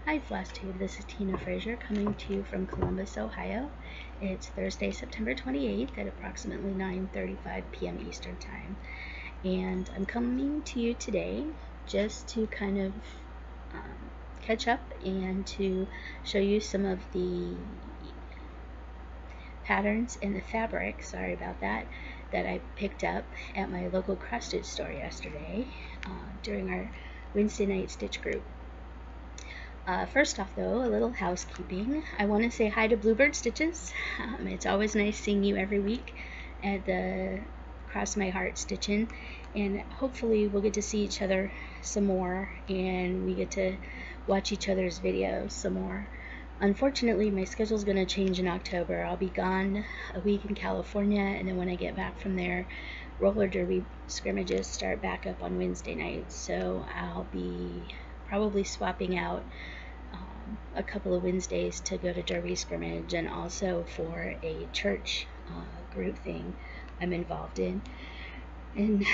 Hi Flosstube, this is Tina Frazier coming to you from Columbus, Ohio. It's Thursday, September 28th at approximately 9:35 p.m. Eastern Time. And I'm coming to you today just to kind of catch up and to show you some of the patterns in the fabric, sorry about that I picked up at my local cross stitch store yesterday during our Wednesday night stitch group. First off though, a little housekeeping. I want to say hi to BluebirdStitches. It's always nice seeing you every week at the Cross My Heart Stitching, and hopefully we'll get to see each other some more and we get to watch each other's videos some more. Unfortunately, my schedule's going to change in October. I'll be gone a week in California, and then when I get back from there, roller derby scrimmages start back up on Wednesday nights, so I'll be probably swapping out a couple of Wednesdays to go to derby scrimmage and also for a church group thing I'm involved in. And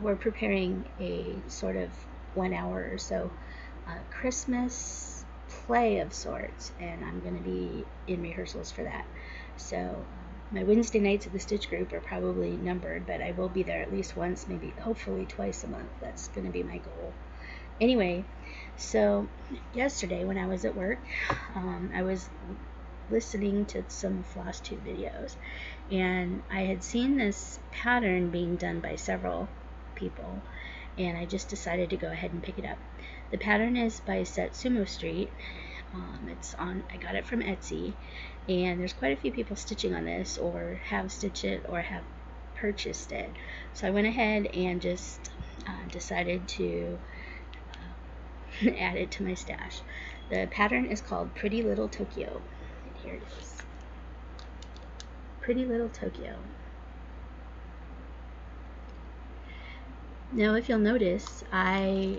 we're preparing a sort of 1 hour or so Christmas play of sorts, and I'm going to be in rehearsals for that. So my Wednesday nights at the stitch group are probably numbered, but I will be there at least once, maybe hopefully twice a month. That's going to be my goal. Anyway, so yesterday when I was at work, I was listening to some Flosstube videos, and I had seen this pattern being done by several people, and I just decided to go ahead and pick it up. The pattern is by Setsumo Street. I got it from Etsy, and there's quite a few people stitching on this, or have stitched it, or have purchased it. So I went ahead and just decided to add it to my stash. The pattern is called Pretty Little Tokyo. And here it is. Pretty Little Tokyo. Now, if you'll notice, I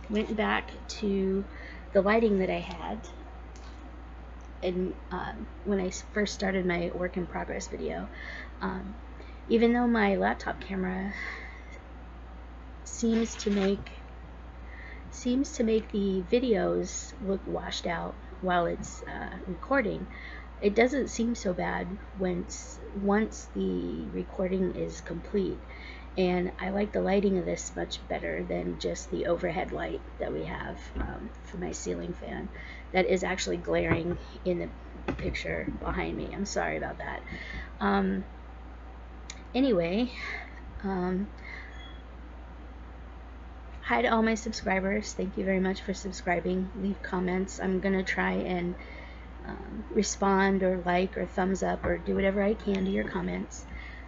went back to the lighting that I had and when I first started my work in progress video. Even though my laptop camera seems to make the videos look washed out while it's recording, it doesn't seem so bad once the recording is complete. And I like the lighting of this much better than just the overhead light that we have for my ceiling fan. That is actually glaring in the picture behind me. I'm sorry about that. Anyway, hi to all my subscribers. Thank you very much for subscribing. Leave comments. I'm going to try and respond or like or thumbs up or do whatever I can to your comments.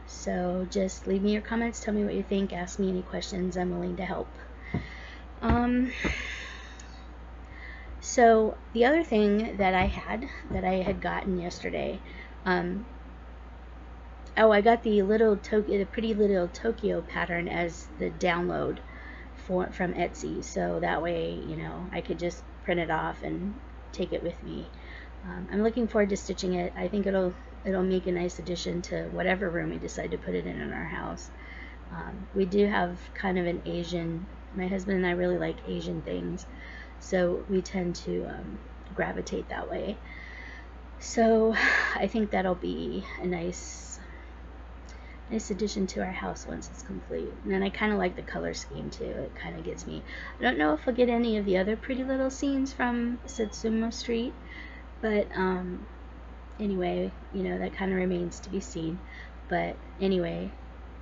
So just leave me your comments, tell me what you think, ask me any questions. I'm willing to help. So the other thing that I had gotten yesterday, I got the Pretty Little Tokyo pattern as the download from Etsy, so that way, you know, I could just print it off and take it with me. I'm looking forward to stitching it. I think it'll make a nice addition to whatever room we decide to put it in our house. We do have kind of an Asian, my husband and I really like Asian things, so we tend to gravitate that way. So I think that'll be a nice addition to our house once it's complete. And then I kind of like the color scheme too. It kind of gets me. I don't know if we'll get any of the other pretty little scenes from Setsumo Street, but anyway, you know, that kind of remains to be seen. But anyway,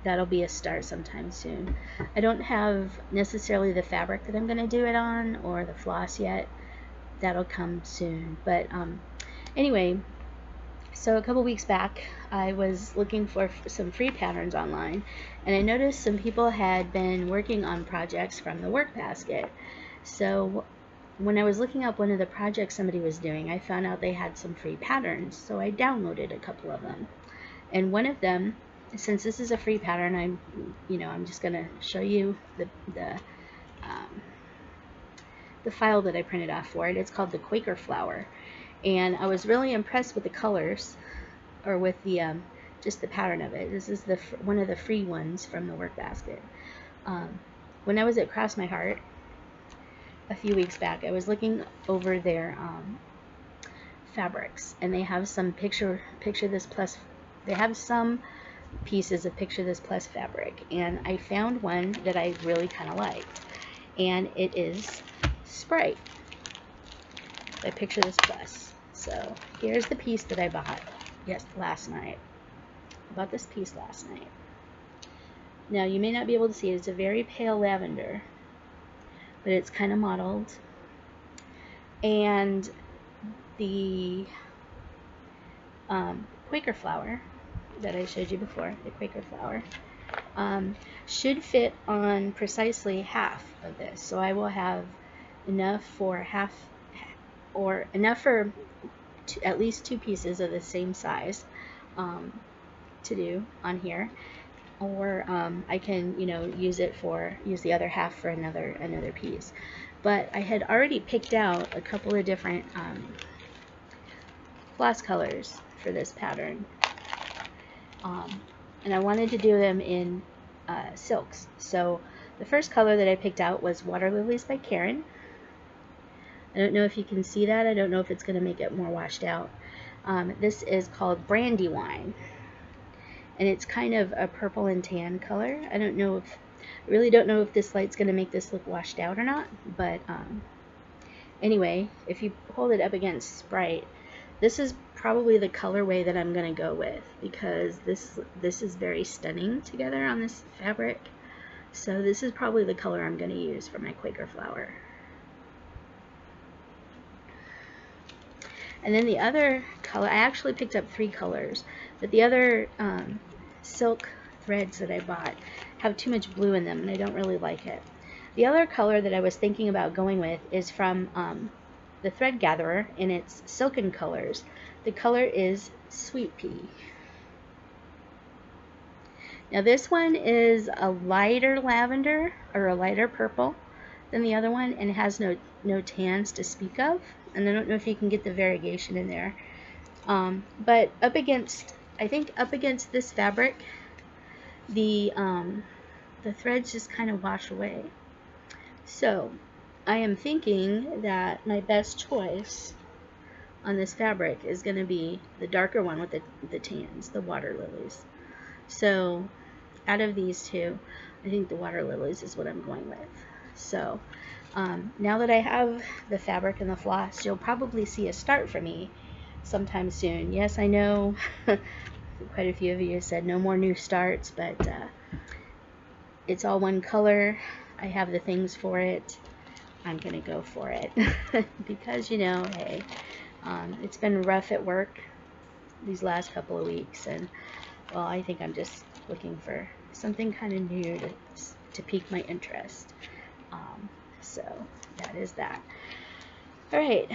that'll be a start sometime soon. I don't have necessarily the fabric that I'm going to do it on or the floss yet. That'll come soon. But anyway, so a couple weeks back I was looking for some free patterns online, and I noticed some people had been working on projects from the work basket. So when I was looking up one of the projects somebody was doing, I found out they had some free patterns, so I downloaded a couple of them. And one of them, since this is a free pattern, I'm just going to show you the file that I printed off for it. It's called the Quaker Flower, and I was really impressed with the colors, or with the just the pattern of it. This is one of the free ones from the work basket. When I was at Cross My Heart, a few weeks back, I was looking over their fabrics, and they have some Picture This Plus. They have some pieces of Picture This Plus fabric, and I found one that I really kind of liked, and it is Sprite by Picture This Plus. So here's the piece that I bought last night. I bought this piece last night. Now you may not be able to see it. It's a very pale lavender, but it's kind of mottled, and the Quaker flower that I showed you before, the Quaker flower, should fit on precisely half of this. So I will have enough for half, or enough for at least 2 pieces of the same size to do on here, or I can, you know, use the other half for another piece. But I had already picked out a couple of different floss colors for this pattern, and I wanted to do them in silks. So the first color that I picked out was Water Lilies by Karen. I don't know if you can see that. I don't know if it's going to make it more washed out. This is called Brandywine, and it's kind of a purple and tan color. I really don't know if this light's going to make this look washed out or not, but anyway, if you hold it up against Sprite, this is probably the colorway that I'm going to go with, because this is very stunning together on this fabric. So this is probably the color I'm going to use for my Quaker flower. And then the other color, I actually picked up 3 colors, but the other silk threads that I bought have too much blue in them, and I don't really like it. The other color that I was thinking about going with is from the Thread Gatherer, in its silken colors. The color is Sweet Pea. Now this one is a lighter lavender, or a lighter purple than the other one, and it has no tans to speak of, and I don't know if you can get the variegation in there. But I think up against this fabric, the threads just kind of wash away. So I am thinking that my best choice on this fabric is going to be the darker one with the tans, the Water Lilies. So out of these two, I think the Water Lilies is what I'm going with. So now that I have the fabric and the floss, you'll probably see a start for me sometime soon. Yes, I know quite a few of you said no more new starts, but it's all one color. I have the things for it. I'm gonna go for it because, you know, hey, it's been rough at work these last couple of weeks, and well, I think I'm just looking for something kind of new to pique my interest. So that is that. All right.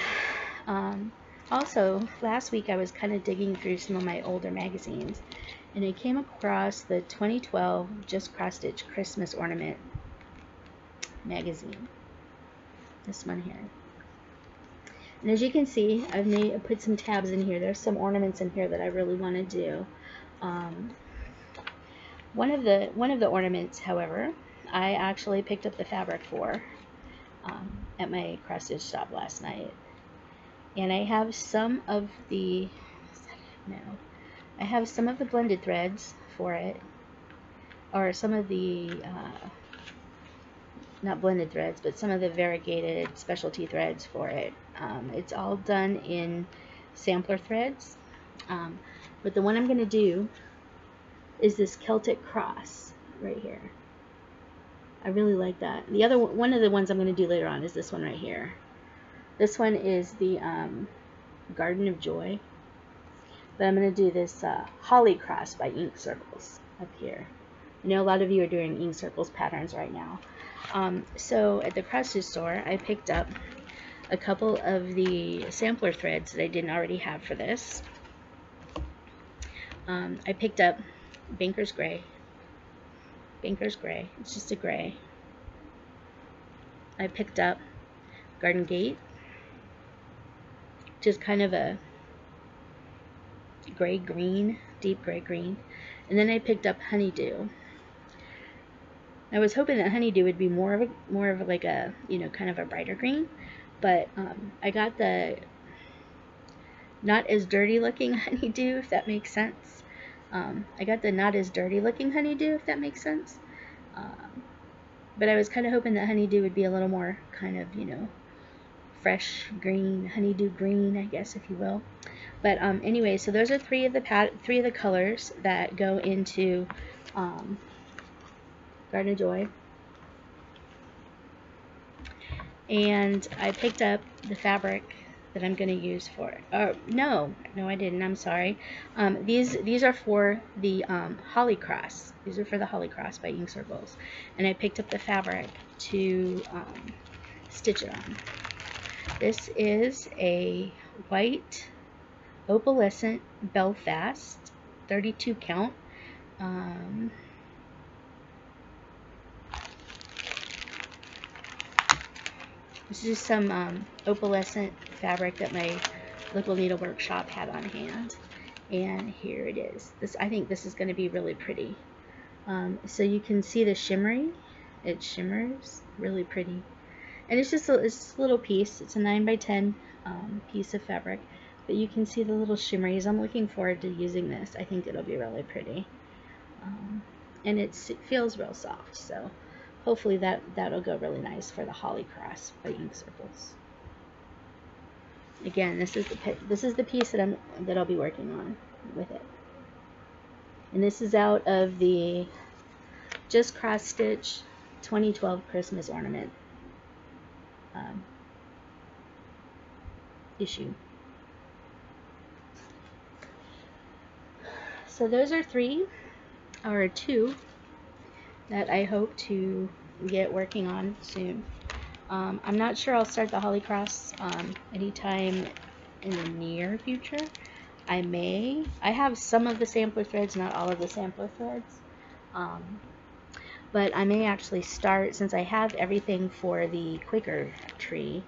Also, last week I was kind of digging through some of my older magazines, and I came across the 2012 Just Cross Stitch Christmas Ornament magazine. This one here. And as you can see, I've put some tabs in here. There's some ornaments in here that I really want to do. One of the ornaments, however, I actually picked up the fabric for at my cross stitch shop last night, and I have some of the blended threads for it, or some of the not blended threads, but some of the variegated specialty threads for it. It's all done in sampler threads, but the one I'm going to do is this Celtic cross right here. I really like that. The other one of the ones I'm going to do later on is this one right here. This one is the Garden of Joy, but I'm going to do this Holly cross by Ink Circles up here. I know a lot of you are doing Ink Circles patterns right now. So at the cross stitch store, I picked up a couple of the sampler threads that I didn't already have for this. I picked up Banker's Gray. Banker's Gray. It's just a gray. I picked up Garden Gate, which is kind of a gray-green, deep gray-green. And then I picked up Honeydew. I was hoping that honeydew would be more of like a, you know, kind of a brighter green, but I got the not as dirty looking honeydew, if that makes sense. I got the not as dirty looking honeydew, if that makes sense. But I was kind of hoping that honeydew would be a little more kind of, you know, fresh green, honeydew green, I guess, if you will. But anyway, so those are three of the colors that go into Garden of Joy. And I picked up the fabric that I'm going to use for it. No, I didn't. I'm sorry. These are for the Holly Cross. These are for the Holly Cross by Ink Circles, and I picked up the fabric to stitch it on. This is a white opalescent Belfast 32 count. This is some opalescent fabric that my local needlework shop had on hand, and here it is. I think this is going to be really pretty. So you can see the shimmery. It shimmers really pretty, and it's just a little piece. It's a 9 by 10 piece of fabric, but you can see the little shimmeries. I'm looking forward to using this. I think it'll be really pretty, and it feels real soft. So hopefully that'll go really nice for the Holly Cross by Ink Circles. Again, this is the piece that I'll be working on with it, and this is out of the Just Cross Stitch 2012 Christmas Ornament issue. So those are two that I hope to get working on soon. I'm not sure I'll start the Holly Cross anytime in the near future. I have some of the sampler threads, not all of the sampler threads, but I may actually start, since I have everything for the Quaker tree,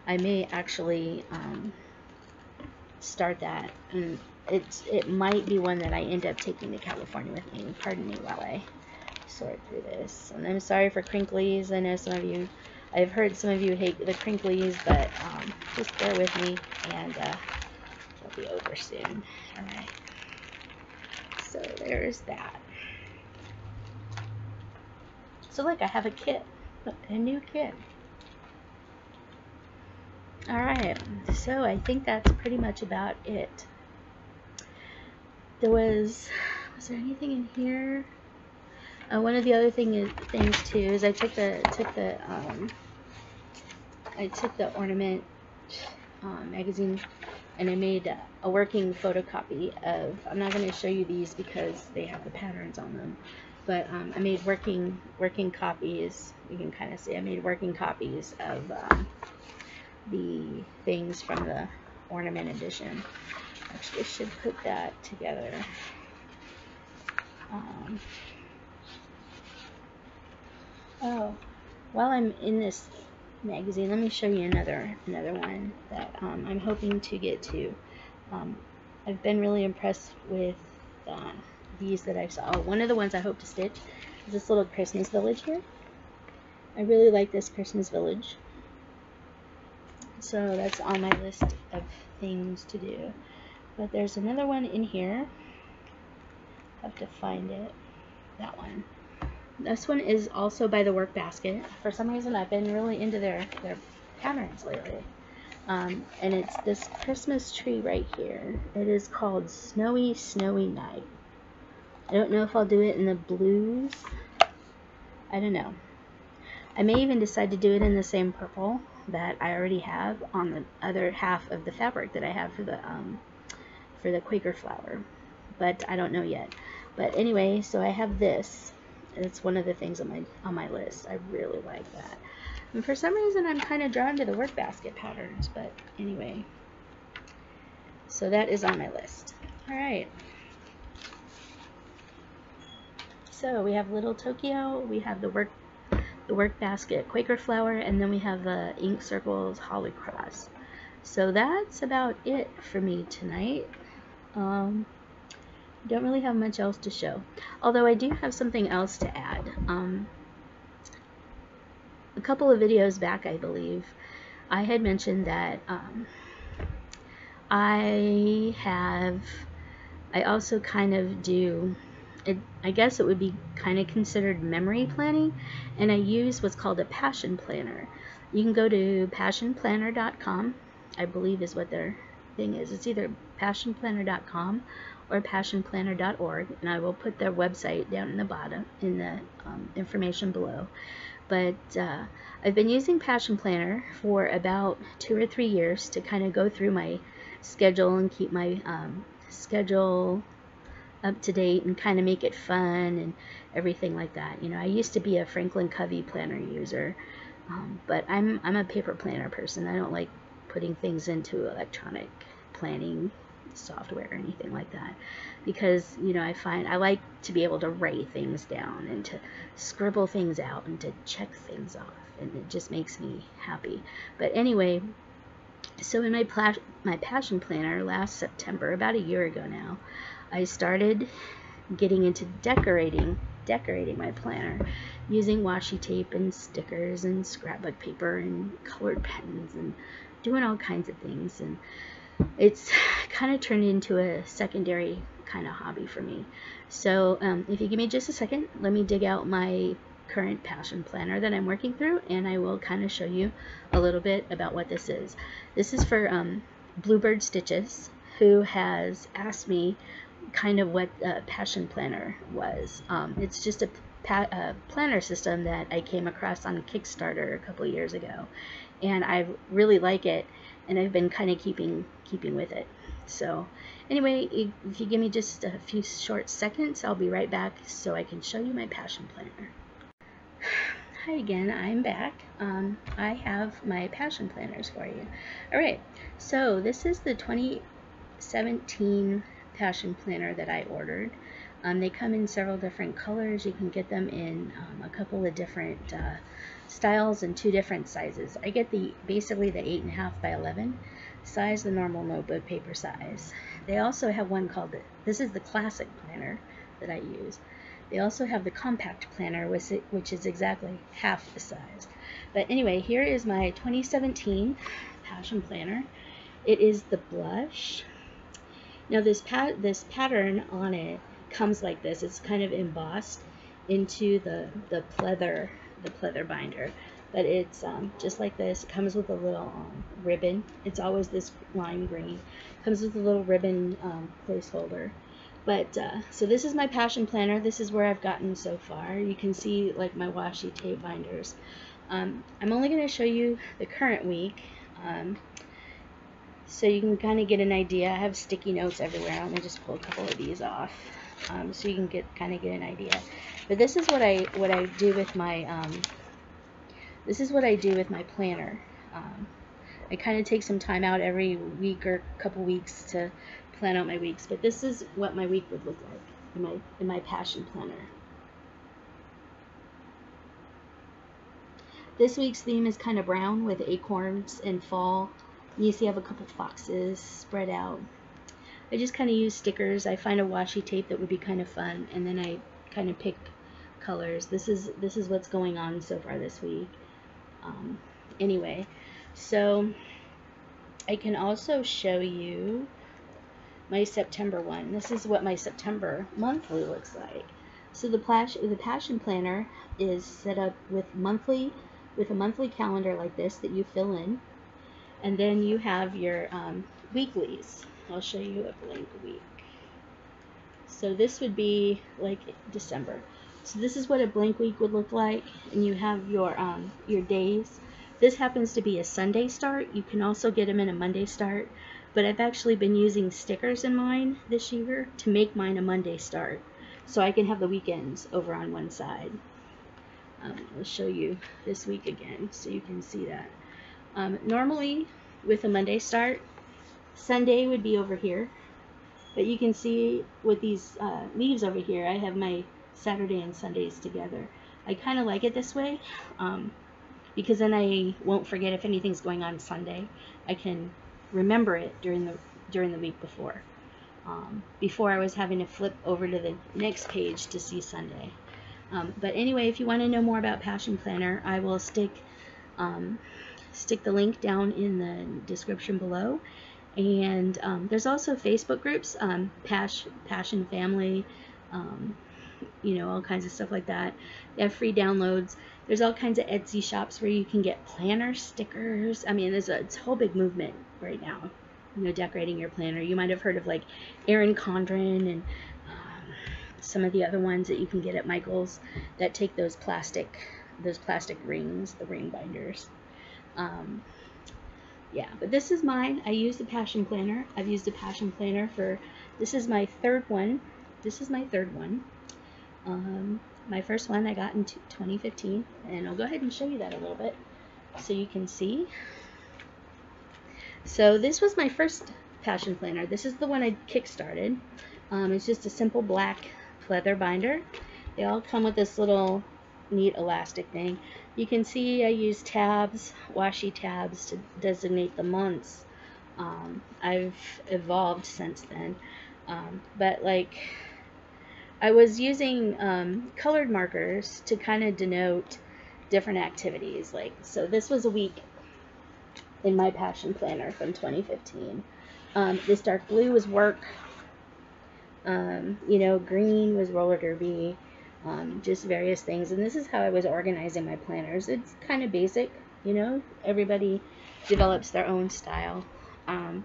I may actually start that, and it might be one that I end up taking to California with me. Pardon me while I sort through this. And I'm sorry for crinklies. I know I've heard some of you hate the crinklies, but just bear with me, and it'll be over soon. Alright. So there's that. So look, I have a kit. Look, a new kit. Alright, so I think that's pretty much about it. Was there anything in here? One of the other things too is I took the ornament magazine, and I made a working photocopy of. I'm not going to show you these because they have the patterns on them, but I made working copies. You can kind of see I made working copies of the things from the ornament edition. Actually, I should put that together. Oh, while I'm in this magazine, let me show you another one that I'm hoping to get to. I've been really impressed with these that I saw. Oh, one of the ones I hope to stitch is this little Christmas village here. I really like this Christmas village, so that's on my list of things to do. But there's another one in here. I have to find it. That one. This one is also by the Work Basket. For some reason, I've been really into their patterns lately. And it's this Christmas tree right here. It is called Snowy, Snowy Night. I don't know if I'll do it in the blues. I don't know. I may even decide to do it in the same purple that I already have on the other half of the fabric that I have for the Quaker flower. But I don't know yet. But anyway, so I have this. It's one of the things on my list. I really like that. And for some reason, I'm kind of drawn to the Work Basket patterns. But anyway, so that is on my list. All right. So we have Little Tokyo. We have the Work Basket Quaker flower, and then we have the Ink Circles Holly Cross. So that's about it for me tonight. Don't really have much else to show, although I do have something else to add. couple of videos back, I believe, I had mentioned that I also kind of do, I guess it would be kind of considered memory planning, and I use what's called a passion planner. You can go to passionplanner.com, I believe is what their thing is. It's either passionplanner.com or passionplanner.org, and I will put their website down in the bottom in the information below. But I've been using Passion Planner for about 2 or 3 years to kind of go through my schedule and keep my schedule up to date and kind of make it fun and everything like that. You know, I used to be a Franklin Covey planner user, but I'm a paper planner person. I don't like putting things into electronic planning software or anything like that, because, you know, I find I like to be able to write things down and to scribble things out and to check things off, and it just makes me happy. But anyway, so in my Passion Planner last September, about a year ago now, I started getting into decorating my planner using washi tape and stickers and scrapbook paper and colored pens and doing all kinds of things, and it's kind of turned into a secondary kind of hobby for me. So if you give me just a second, let me dig out my current Passion Planner that I'm working through, and I will kind of show you a little bit about what this is. This is for BluebirdStitches, who has asked me kind of what Passion Planner was. It's just a planner system that I came across on Kickstarter a couple of years ago, and I really like it, and I've been kind of keeping with it. So anyway, if you give me just a few short seconds, I'll be right back so I can show you my Passion Planner. Hi again, I'm back. I have my Passion Planners for you. Alright, so this is the 2017 Passion Planner that I ordered. They come in several different colors. You can get them in a couple of different styles and 2 different sizes. I get basically the 8.5 by 11 size, the normal notebook paper size. They also have one called, this is the classic planner that I use. They also have the compact planner, which is exactly half the size. But anyway, here is my 2017 Passion Planner. It is the blush. Now this pattern on it comes like this. It's kind of embossed into the pleather binder, but it's just like this. It comes with a little ribbon. It's always this lime green. It comes with a little ribbon placeholder. But so this is my Passion Planner. This is where I've gotten so far. You can see like my washi tape binders. I'm only going to show you the current week, so you can kind of get an idea. I have sticky notes everywhere. Let me just pull a couple of these off, so you can kind of get an idea. But this is what I do with my planner. I kind of take some time out every week or couple weeks to plan out my weeks, but this is what my week would look like in my Passion Planner. This week's theme is kind of brown with acorns and fall. You see I have a couple foxes spread out. I just kind of use stickers. I find a washi tape that would be kind of fun, and then I kind of pick colors. This is what's going on so far this week. Anyway, so I can also show you my September one. This is what my September monthly looks like. So the Passion Planner is set up with a monthly calendar like this that you fill in, and then you have your weeklies. I'll show you a blank week. So this would be like December. So this is what a blank week would look like, and you have your days. This happens to be a Sunday start. You can also get them in a Monday start, but I've actually been using stickers in mine this year to make mine a Monday start, so I can have the weekends over on one side. I'll show you this week again so you can see that. Normally with a Monday start, Sunday would be over here, but you can see with these leaves over here, I have my Saturday and Sundays together. I kind of like it this way, because then I won't forget if anything's going on Sunday. I can remember it during the week before. Before I was having to flip over to the next page to see Sunday. But anyway, if you want to know more about Passion Planner, I will stick Stick the link down in the description below. And there's also Facebook groups, Passion Family, you know, all kinds of stuff like that. They have free downloads. There's all kinds of Etsy shops where you can get planner stickers. I mean, it's a whole big movement right now, you know, decorating your planner. You might have heard of like Erin Condren and some of the other ones that you can get at Michael's that take those plastic rings, the ring binders. Yeah, but this is mine. I use the Passion Planner. I've used the Passion Planner for, this is my third one. This is my third one. My first one I got in 2015, and I'll go ahead and show you that a little bit so you can see. So this was my first Passion Planner. This is the one I kickstarted. It's just a simple black pleather binder. They all come with this little neat elastic thing. You can see I use tabs, washi tabs, to designate the months. I've evolved since then, but like I was using colored markers to kind of denote different activities. Like, so this was a week in my Passion Planner from 2015. This dark blue was work. You know, green was roller derby. Just various things, and this is how I was organizing my planners. It's kind of basic, you know, everybody develops their own style, and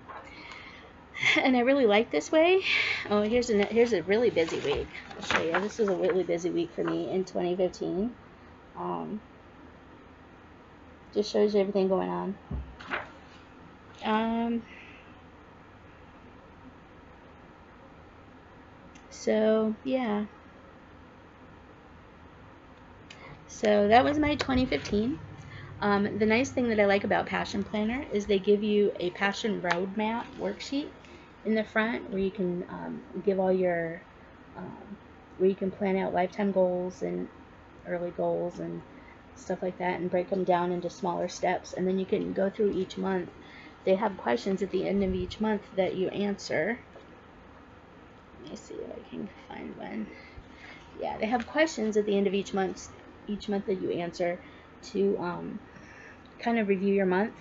I really like this way. Oh, here's a really busy week. I'll show you. This was a really busy week for me in 2015. Just shows you everything going on. So yeah. So that was my 2015. The nice thing that I like about Passion Planner is they give you a Passion Roadmap worksheet in the front where you can give all your, where you can plan out lifetime goals and early goals and stuff like that, and break them down into smaller steps, and then you can go through each month. They have questions at the end of each month that you answer. Let me see if I can find one. Yeah, they have questions at the end of each month that you answer to kind of review your month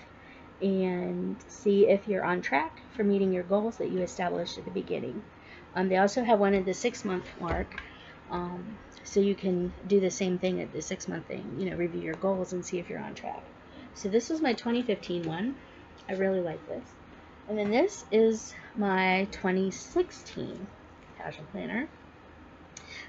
and see if you're on track for meeting your goals that you established at the beginning. They also have one at the 6-month mark, so you can do the same thing at the 6-month thing, you know, review your goals and see if you're on track. So this was my 2015 one. I really like this. And then this is my 2016 Passion Planner.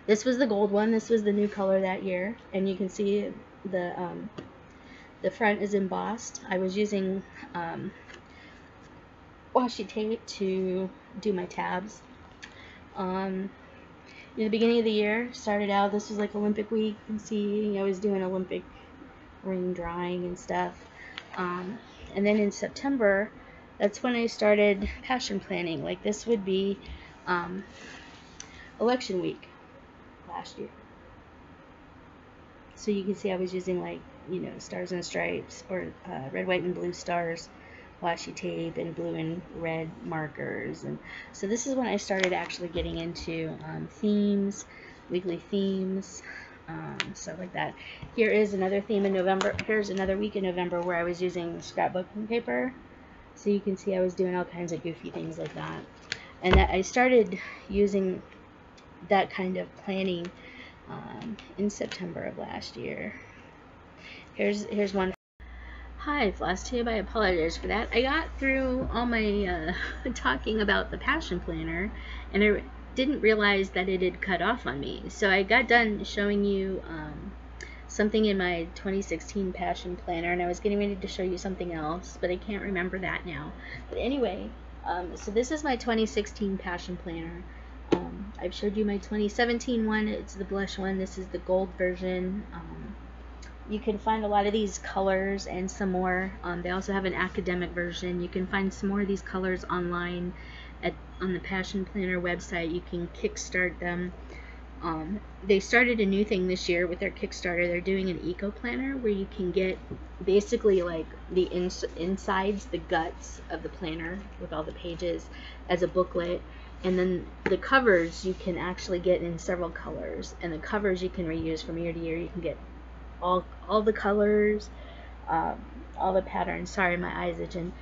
This was the gold one. This was the new color that year, and you can see the front is embossed. I was using washi tape to do my tabs. In the beginning of the year, started out, this was like Olympic week. You can see I was doing Olympic ring drawing and stuff. And then in September, that's when I started passion planning. Like this would be election week last year. So you can see I was using, like, you know, stars and stripes, or red, white, and blue stars, washi tape, and blue and red markers. And so this is when I started actually getting into themes, weekly themes, stuff like that. Here is another theme in November. Here's another week in November where I was using scrapbooking paper. So you can see I was doing all kinds of goofy things like that. And I started using that kind of planning in September of last year. Here's one. Hi, Flosstube. I apologize for that. I got through all my talking about the Passion Planner, and I didn't realize that it had cut off on me. So I got done showing you something in my 2016 Passion Planner, and I was getting ready to show you something else, but I can't remember that now. But anyway, so this is my 2016 Passion Planner. I've showed you my 2017 one. It's the blush one. This is the gold version. You can find a lot of these colors and some more. They also have an academic version. You can find some more of these colors online on the Passion Planner website. You can kickstart them. They started a new thing this year with their Kickstarter. They're doing an eco planner where you can get basically like the insides, the guts of the planner with all the pages as a booklet. And then the covers you can actually get in several colors, and the covers you can reuse from year to year. You can get all the colors. all the patterns. Sorry, my eyes itching.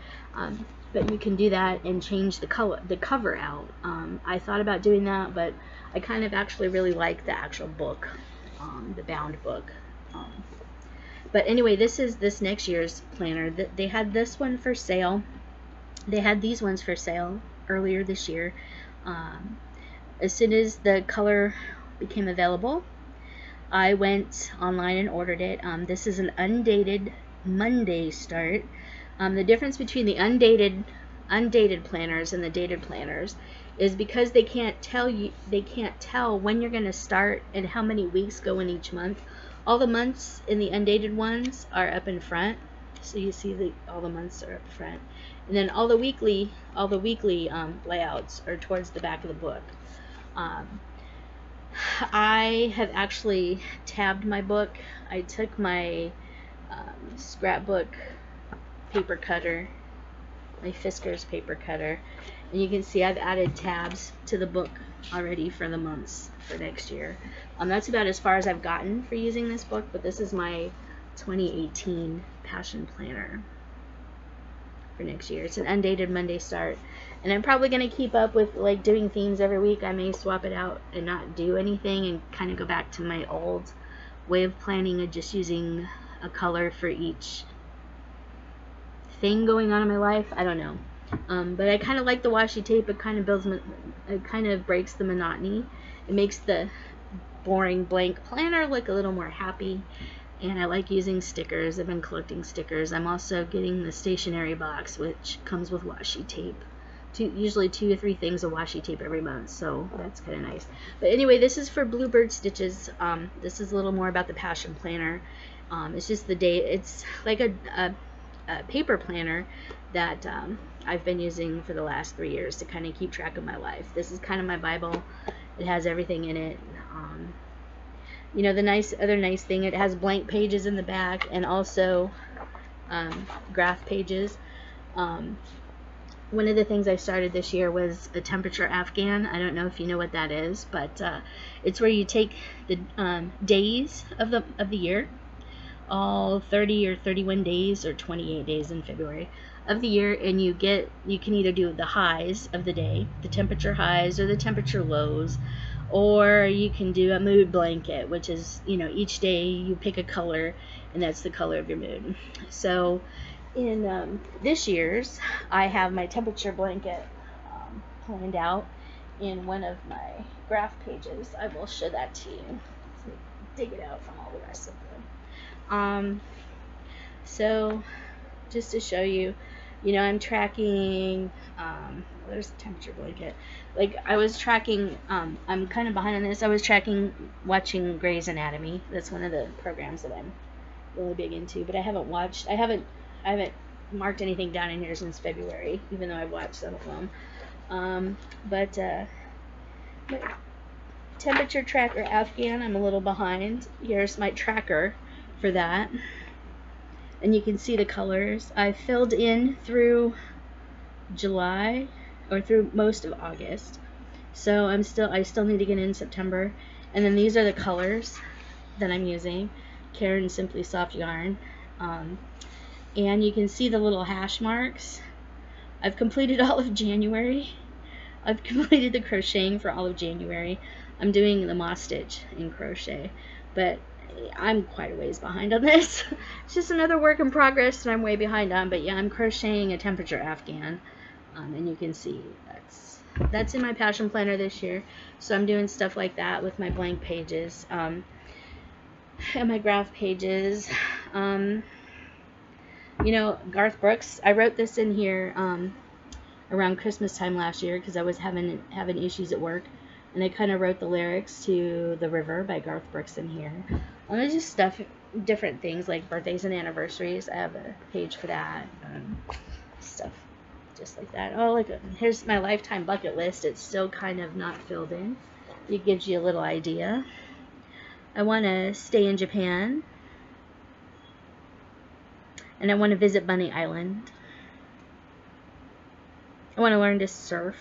But you can do that and change the cover out. I thought about doing that, but I kind of actually really like the actual book, the bound book. But anyway, this is this next year's planner. They had this one for sale. They had these ones for sale earlier this year. As soon as the color became available, I went online and ordered it. This is an undated Monday start. The difference between the undated planners and the dated planners is because they can't tell when you're going to start and how many weeks go in each month. All the months in the undated ones are up in front, so you see all the months are up front, and then all the weekly layouts are towards the back of the book. I have actually tabbed my book. I took my scrapbook paper cutter, my Fiskars paper cutter, and you can see I've added tabs to the book already for the months for next year. That's about as far as I've gotten for using this book, but this is my 2018 Passion Planner for next year. It's an undated Monday start, and I'm probably going to keep up with like doing themes every week. I may swap it out and not do anything and kind of go back to my old way of planning of just using a color for each thing going on in my life. I don't know. But I kind of like the washi tape. It kind of breaks the monotony. It makes the boring blank planner look a little more happy. And I like using stickers. I've been collecting stickers. I'm also getting the stationery box, which comes with washi tape. Usually 2 or 3 things of washi tape every month, so that's kind of nice. But anyway, this is for BluebirdStitches. This is a little more about the Passion Planner. It's just the day. It's like a paper planner that I've been using for the last 3 years to kind of keep track of my life. This is kind of my Bible. It has everything in it. You know, the other nice thing, it has blank pages in the back and also graph pages. One of the things I started this year was a temperature Afghan. I don't know if you know what that is, but it's where you take the days of the year, all 30 or 31 days or 28 days in February of the year, and you can either do the highs of the day, the temperature highs or the temperature lows, or you can do a mood blanket, which is, you know, each day you pick a color and that's the color of your mood. So in this year's, I have my temperature blanket planned out in one of my graph pages. I will show that to you. Let me dig it out from all the rest of them. So just to show you, you know, I'm tracking, there's the temperature blanket. Like I was tracking, I'm kind of behind on this. I was tracking watching Grey's Anatomy. That's one of the programs that I'm really big into, but I haven't marked anything down in here since February, even though I've watched some of them. But temperature tracker Afghan, I'm a little behind. Here's my tracker for that. And you can see the colors. I filled in through July, or through most of August. So I still need to get in September. And then these are the colors that I'm using. Karen Simply Soft Yarn. And you can see the little hash marks. I've completed all of January. I've completed the crocheting for all of January. I'm doing the moss stitch in crochet, but I'm quite a ways behind on this. It's just another work in progress that I'm way behind on, but yeah, I'm crocheting a temperature Afghan, and you can see that's in my Passion Planner this year. So I'm doing stuff like that with my blank pages and my graph pages. You know, Garth Brooks, I wrote this in here around Christmas time last year because I was having issues at work, and I kind of wrote the lyrics to The River by Garth Brooks in here. There's just stuff, different things like birthdays and anniversaries. I have a page for that. Stuff just like that. Oh, look, here's my lifetime bucket list. It's still kind of not filled in. It gives you a little idea. I want to stay in Japan. And I want to visit Bunny Island. I want to learn to surf.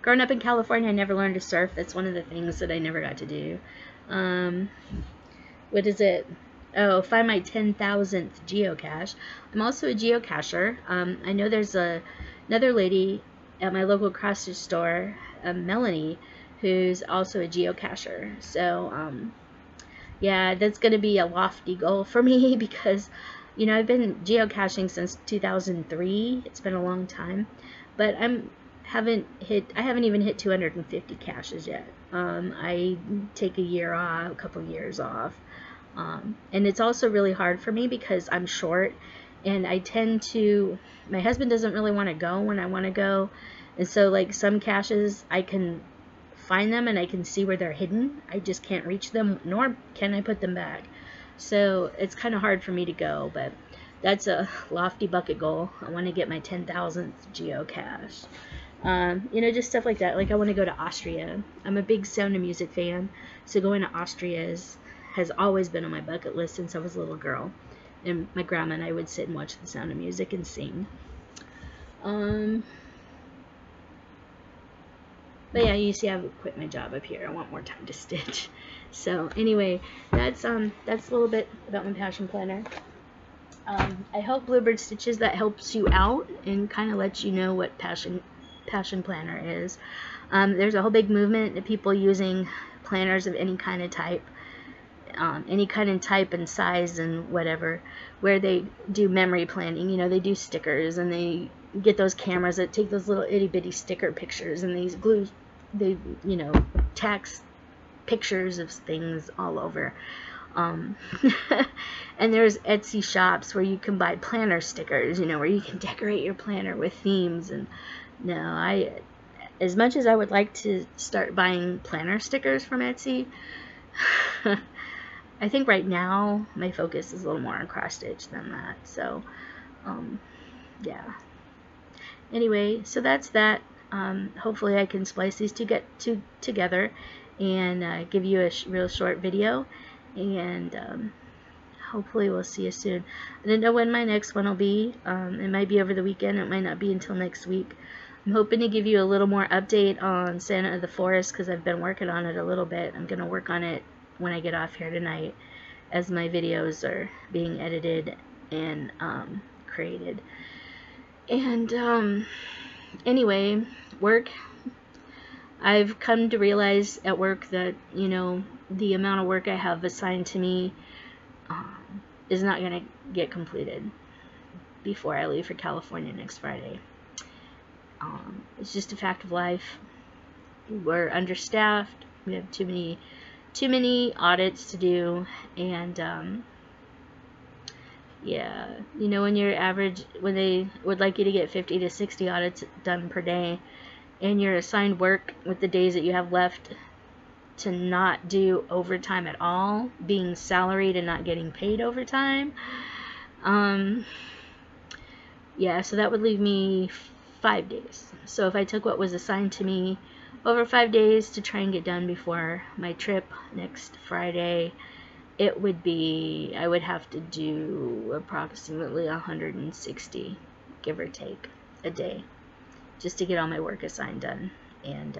Growing up in California, I never learned to surf. That's one of the things that I never got to do. What is it? Oh, find my 10,000th geocache. I'm also a geocacher. I know there's another lady at my local cross-stitch store, Melanie, who's also a geocacher. So, yeah, that's going to be a lofty goal for me because, you know, I've been geocaching since 2003. It's been a long time, but I haven't even hit 250 caches yet. I take a couple years off. And it's also really hard for me because I'm short, and I tend to, my husband doesn't really want to go when I want to go, and so like some caches I can find them and I can see where they're hidden. I just can't reach them, nor can I put them back. So it's kind of hard for me to go, but that's a lofty bucket goal. I want to get my 10,000th geocache. You know, just stuff like that. Like I want to go to Austria. I'm a big Sound of Music fan, so going to Austria has always been on my bucket list since I was a little girl. And my grandma and I would sit and watch The Sound of Music and sing. But yeah, you see I've quit my job up here. I want more time to stitch. So anyway, that's a little bit about my passion planner. I hope BluebirdStitches that helps you out and kind of lets you know what passion planner is. There's a whole big movement of people using planners of any kind of type. And size and whatever, where they do memory planning. You know, they do stickers and they get those cameras that take those little itty bitty sticker pictures and they you know, tax pictures of things all over. And there's Etsy shops where you can buy planner stickers, you know, where you can decorate your planner with themes. And no, as much as I would like to start buying planner stickers from Etsy, I think right now my focus is a little more on cross stitch than that. So, yeah. Anyway, so that's that. Hopefully I can splice these two together and give you a real short video. And hopefully we'll see you soon. I don't know when my next one will be. It might be over the weekend. It might not be until next week. I'm hoping to give you a little more update on Santa of the Forest because I've been working on it a little bit. I'm going to work on it when I get off here tonight as my videos are being edited and created. And anyway, work. I've come to realize at work that, you know, the amount of work I have assigned to me is not going to get completed before I leave for California next Friday. It's just a fact of life. We're understaffed. We have too many audits to do, and yeah, you know, when they would like you to get 50 to 60 audits done per day, and you're assigned work with the days that you have left to not do overtime at all, being salaried and not getting paid overtime, yeah, so that would leave me 5 days. So if I took what was assigned to me over 5 days to try and get done before my trip next Friday, it would be, I would have to do approximately 160, give or take, a day just to get all my work assigned done. And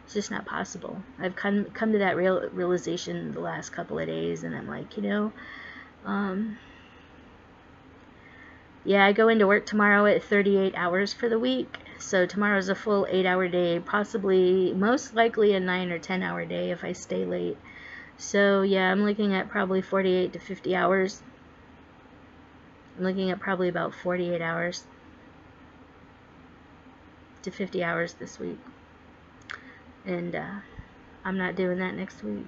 it's just not possible. I've come to that realization the last couple of days, and I'm like, you know, yeah, I go into work tomorrow at 38 hours for the week. So tomorrow's a full 8-hour day, possibly, most likely a 9 or 10-hour day if I stay late. So yeah, I'm looking at probably 48 to 50 hours. I'm looking at probably about 48 hours to 50 hours this week. And I'm not doing that next week.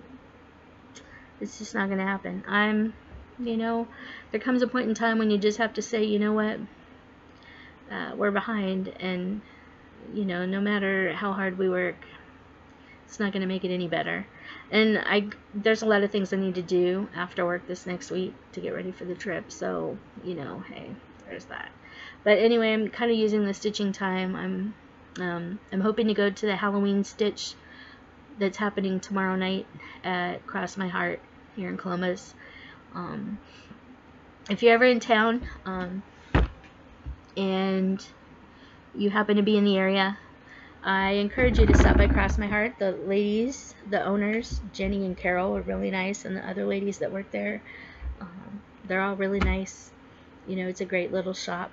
It's just not going to happen. You know, there comes a point in time when you just have to say, you know what, we're behind, and, you know, no matter how hard we work, it's not going to make it any better. And there's a lot of things I need to do after work this next week to get ready for the trip, so, you know, hey, there's that. But anyway, I'm kind of using the stitching time. I'm hoping to go to the Halloween stitch that's happening tomorrow night at Cross My Heart here in Columbus. If you're ever in town and you happen to be in the area, I encourage you to stop by Cross My Heart. The ladies, the owners, Jenny and Carol, are really nice, and the other ladies that work there, they're all really nice. You know, it's a great little shop.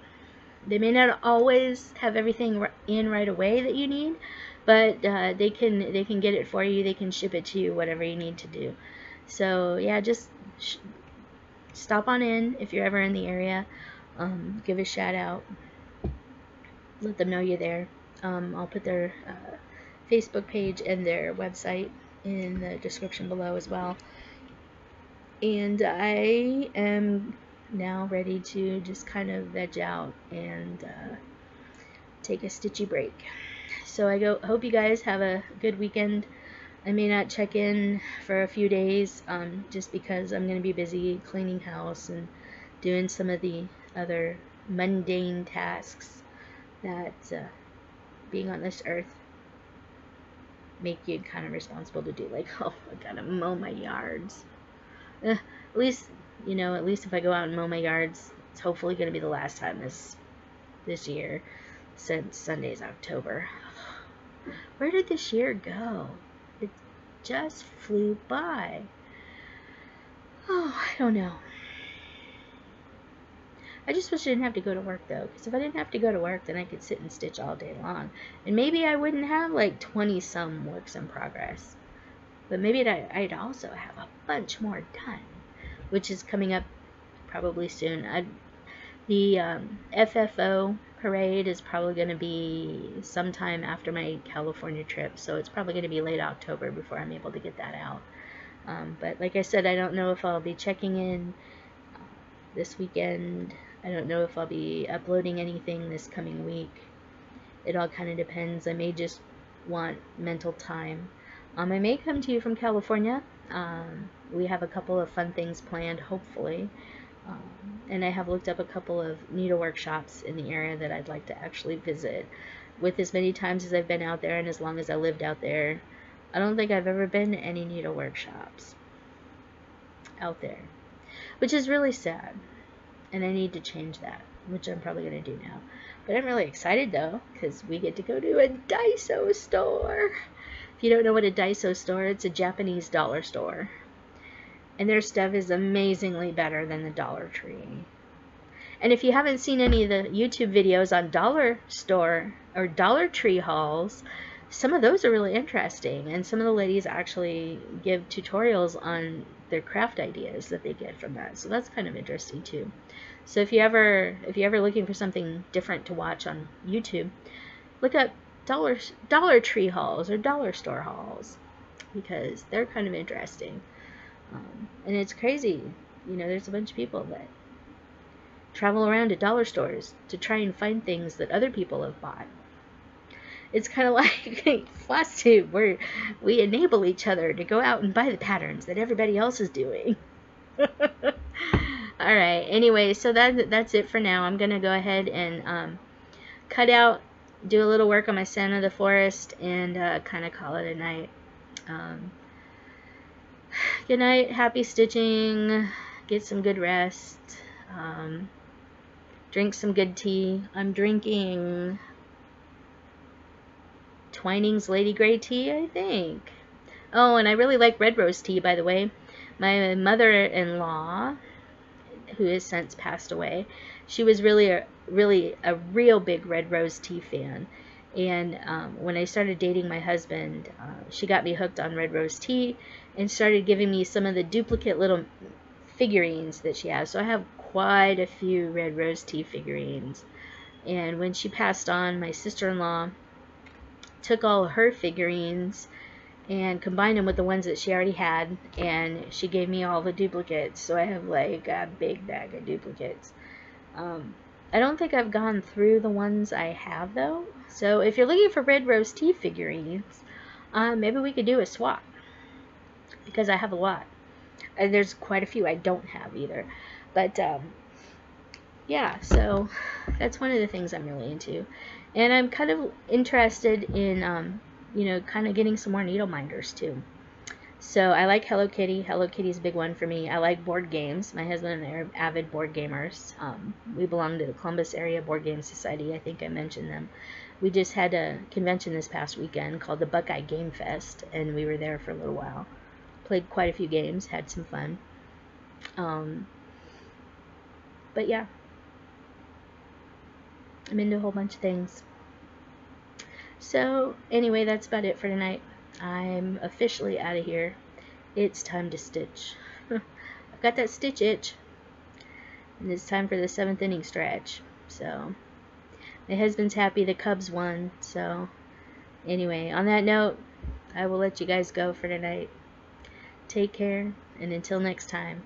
They may not always have everything in right away that you need, but they can get it for you. They can ship it to you, whatever you need to do. So yeah, just stop on in if you're ever in the area. Give a shout out. Let them know you're there. I'll put their Facebook page and their website in the description below as well. And I am now ready to just kind of veg out and take a stitchy break. So I hope you guys have a good weekend. I may not check in for a few days just because I'm going to be busy cleaning house and doing some of the other mundane tasks that being on this earth make you kind of responsible to do. Like, oh, I gotta mow my yards. At least, you know, at least if I go out and mow my yards, it's hopefully going to be the last time this year, since Sunday's October. Where did this year go? It just flew by. Oh, I don't know. I just wish I didn't have to go to work, though, because if I didn't have to go to work, then I could sit and stitch all day long. And maybe I wouldn't have like 20-some works in progress. But maybe I'd also have a bunch more done, which is coming up probably soon. The FFO parade is probably going to be sometime after my California trip, so it's probably going to be late October before I'm able to get that out. But like I said, I don't know if I'll be checking in this weekend. I don't know if I'll be uploading anything this coming week. It all kind of depends. I may just want mental time. I may come to you from California. We have a couple of fun things planned, hopefully. And I have looked up a couple of needlework shops in the area that I'd like to actually visit. With as many times as I've been out there and as long as I lived out there, I don't think I've ever been to any needlework shops out there, which is really sad. And I need to change that, which I'm probably going to do now. But I'm really excited, though, because we get to go to a Daiso store. If you don't know what a Daiso store is, it's a Japanese dollar store. And their stuff is amazingly better than the Dollar Tree. And if you haven't seen any of the YouTube videos on dollar store or Dollar Tree hauls, some of those are really interesting. And some of the ladies actually give tutorials on their craft ideas that they get from that. So that's kind of interesting too. So if you're ever looking for something different to watch on YouTube, look up Dollar Tree hauls or dollar store hauls, because they're kind of interesting. And it's crazy, you know, there's a bunch of people that travel around to dollar stores to try and find things that other people have bought. It's kind of like Flosstube, where we enable each other to go out and buy the patterns that everybody else is doing. Alright, anyway, so that's it for now. I'm going to go ahead and cut out, do a little work on my Santa of the Forest, and kind of call it a night. Good night, happy stitching, get some good rest, drink some good tea. I'm drinking Twining's Lady Grey tea, I think. Oh, and I really like red rose tea, by the way. My mother-in-law, who has since passed away, she was really a real big red rose tea fan. And when I started dating my husband, she got me hooked on red rose tea and started giving me some of the duplicate little figurines that she has. So I have quite a few red rose tea figurines. And when she passed on, my sister-in-law took all of her figurines and combined them with the ones that she already had, and she gave me all the duplicates. So I have like a big bag of duplicates. I don't think I've gone through the ones I have, though. So if you're looking for red rose tea figurines, maybe we could do a swap, because I have a lot. And there's quite a few I don't have either. But yeah, so that's one of the things I'm really into. And I'm kind of interested in, you know, kind of getting some more needle minders too. So I like Hello Kitty. Hello Kitty's a big one for me. I like board games. My husband and I are avid board gamers. We belong to the Columbus Area Board Game Society. I think I mentioned them. We just had a convention this past weekend called the Buckeye Game Fest, and we were there for a little while. Played quite a few games, had some fun. But yeah, I'm into a whole bunch of things. So anyway, that's about it for tonight. I'm officially out of here. It's time to stitch. I've got that stitch itch, and it's time for the 7th inning stretch. So my husband's happy the Cubs won. So anyway, on that note, I will let you guys go for tonight. Take care, and until next time.